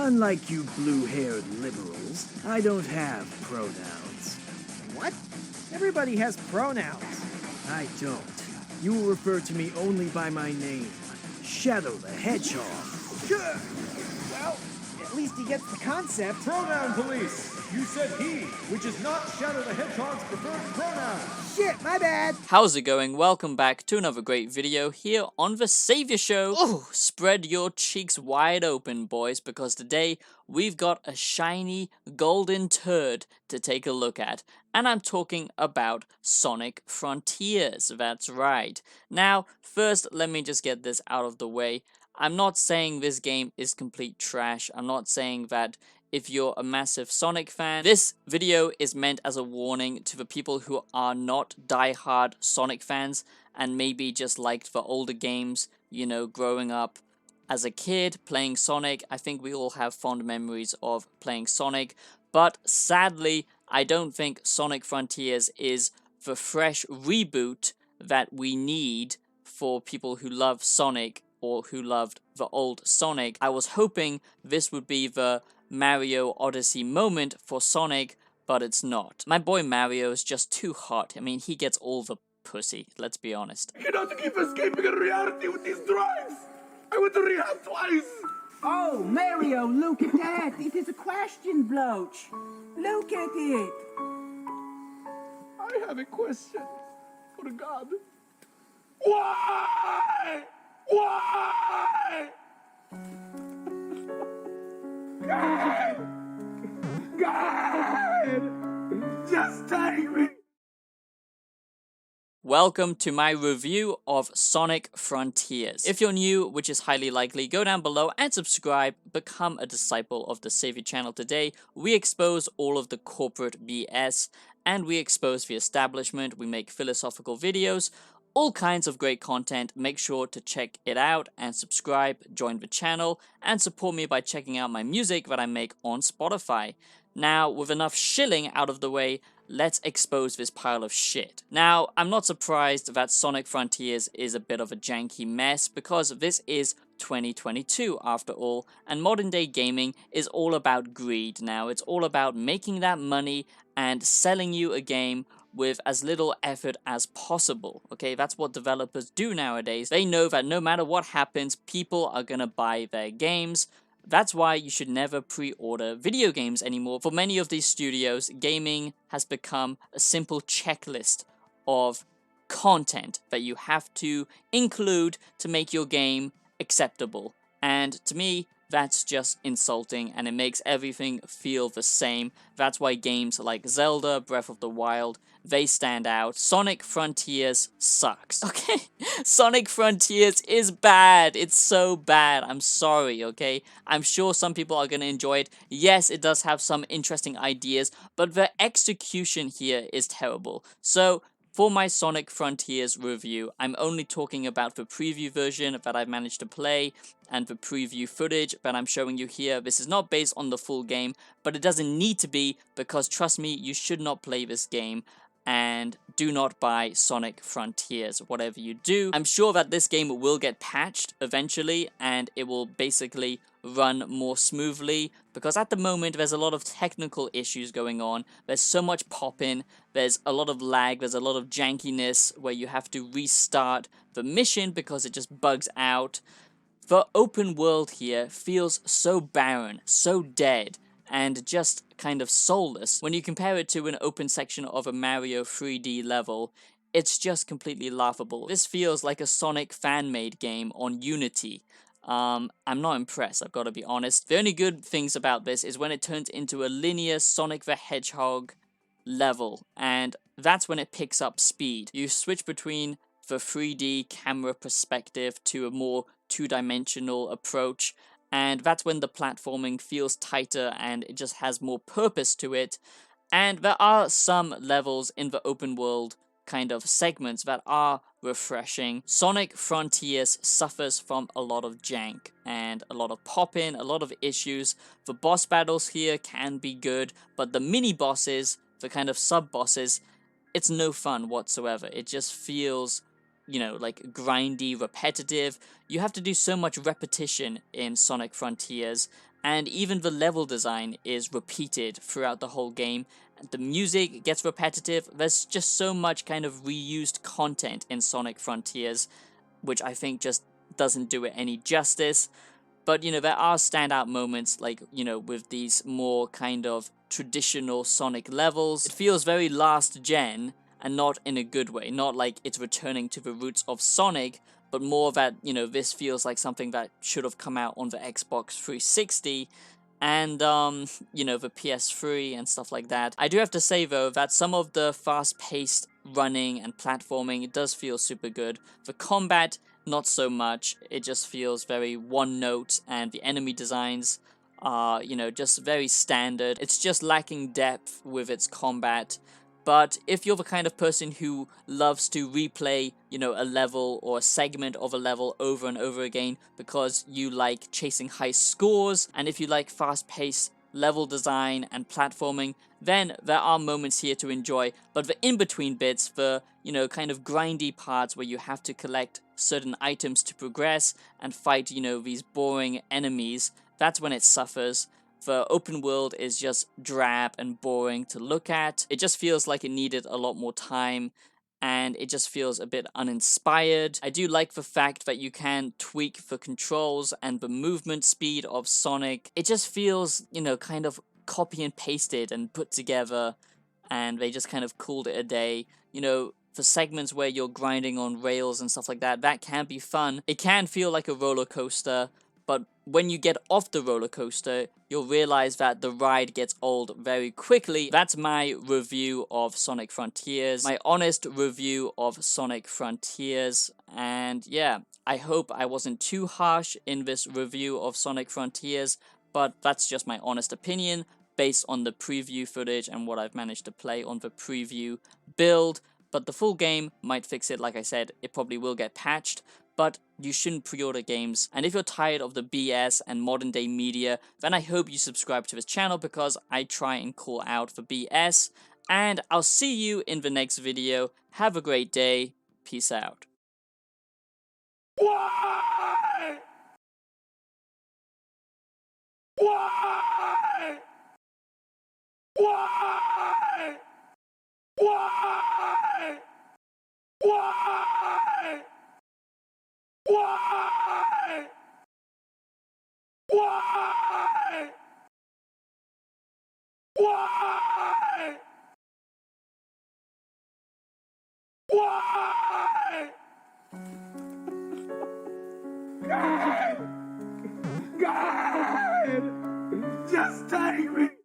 Unlike you blue-haired liberals, I don't have pronouns. What? Everybody has pronouns. I don't. You will refer to me only by my name, Shadow the Hedgehog. Sure. Well, at least he gets the concept. Pronoun police! You said he, which is not Shadow the Hedgehog's preferred pronoun. Shit, my bad. How's it going? Welcome back to another great video here on The Savior Show. Oh, spread your cheeks wide open, boys, because today we've got a shiny golden turd to take a look at. And I'm talking about Sonic Frontiers, that's right. Now, first, let me just get this out of the way. I'm not saying this game is complete trash. I'm not saying that if you're a massive Sonic fan. This video is meant as a warning to the people who are not die-hard Sonic fans and maybe just liked the older games, you know, growing up as a kid playing Sonic. I think we all have fond memories of playing Sonic, but sadly, I don't think Sonic Frontiers is the fresh reboot that we need for people who love Sonic or who loved the old Sonic. I was hoping this would be the Mario Odyssey moment for Sonic, but it's not. My boy Mario is just too hot. I mean, he gets all the pussy, let's be honest. You cannot keep escaping reality with these drugs! I went to rehab twice! Oh, Mario, look at that! It is a question blotch. Look at it! I have a question for God. Why? Why? God! God! Just take me! Welcome to my review of Sonic Frontiers. If you're new, which is highly likely, go down below and subscribe, become a disciple of the Savior channel today. We expose all of the corporate BS, and we expose the establishment. We make philosophical videos, all kinds of great content. Make sure to check it out and subscribe, join the channel, and support me by checking out my music that I make on Spotify. Now, with enough shilling out of the way, let's expose this pile of shit. Now, I'm not surprised that Sonic Frontiers is a bit of a janky mess, because this is 2022 after all, and modern day gaming is all about greed now. It's all about making that money and selling you a game with as little effort as possible. Okay, that's what developers do nowadays. They know that no matter what happens, people are gonna buy their games. That's why you should never pre-order video games anymore. For many of these studios, gaming has become a simple checklist of content that you have to include to make your game acceptable. And to me, that's just insulting, and it makes everything feel the same. That's why games like Zelda, Breath of the Wild, they stand out. Sonic Frontiers sucks, okay? Sonic Frontiers is bad. It's so bad. I'm sorry, okay? I'm sure some people are going to enjoy it. Yes, it does have some interesting ideas, but the execution here is terrible. So, for my Sonic Frontiers review, I'm only talking about the preview version that I've managed to play and the preview footage that I'm showing you here. This is not based on the full game, but it doesn't need to be, because trust me, you should not play this game and do not buy Sonic Frontiers, whatever you do. I'm sure that this game will get patched eventually, and it will basically run more smoothly, because at the moment there's a lot of technical issues going on. There's so much pop-in, there's a lot of lag, there's a lot of jankiness where you have to restart the mission because it just bugs out. The open world here feels so barren, so dead, and just kind of soulless. When you compare it to an open section of a Mario 3D level, it's just completely laughable. This feels like a Sonic fan-made game on Unity. I'm not impressed, I've got to be honest. The only good things about this is when it turns into a linear Sonic the Hedgehog level, and that's when it picks up speed. You switch between the 3D camera perspective to a more two-dimensional approach, and that's when the platforming feels tighter and it just has more purpose to it. And there are some levels in the open world kind of segments that are refreshing. Sonic Frontiers suffers from a lot of jank and a lot of pop-in, a lot of issues. The boss battles here can be good, but the mini-bosses, the kind of sub-bosses, it's no fun whatsoever. It just feels, you know, like grindy, repetitive. You have to do so much repetition in Sonic Frontiers, and even the level design is repeated throughout the whole game. The music gets repetitive. There's just so much kind of reused content in Sonic Frontiers, which I think just doesn't do it any justice. But, you know, there are standout moments, like, you know, with these more kind of traditional Sonic levels. It feels very last gen, and not in a good way. Not like it's returning to the roots of Sonic, but more that, you know, this feels like something that should have come out on the Xbox 360 and, you know, the PS3 and stuff like that. I do have to say, though, that some of the fast-paced running and platforming, it does feel super good. The combat, not so much. It just feels very one-note, and the enemy designs are, you know, just very standard. It's just lacking depth with its combat. But if you're the kind of person who loves to replay, you know, a level or a segment of a level over and over again because you like chasing high scores, and if you like fast-paced level design and platforming, then there are moments here to enjoy. But the in-between bits, the, you know, kind of grindy parts where you have to collect certain items to progress and fight, you know, these boring enemies, that's when it suffers. The open world is just drab and boring to look at. It just feels like it needed a lot more time, and it just feels a bit uninspired. I do like the fact that you can tweak the controls and the movement speed of Sonic. It just feels, you know, kind of copy and pasted and put together, and they just kind of called it a day. You know, the segments where you're grinding on rails and stuff like that, that can be fun. It can feel like a roller coaster, but when you get off the roller coaster, you'll realize that the ride gets old very quickly. That's my review of Sonic Frontiers, my honest review of Sonic Frontiers. And yeah, I hope I wasn't too harsh in this review of Sonic Frontiers, but that's just my honest opinion based on the preview footage and what I've managed to play on the preview build. But the full game might fix it. Like I said, it probably will get patched, but you shouldn't pre-order games. And if you're tired of the BS and modern day media, then I hope you subscribe to this channel, because I try and call out the BS. And I'll see you in the next video. Have a great day. Peace out. Why? Why? Why? Why? Why? Why? Why? Why? Why? God! God! Just take me!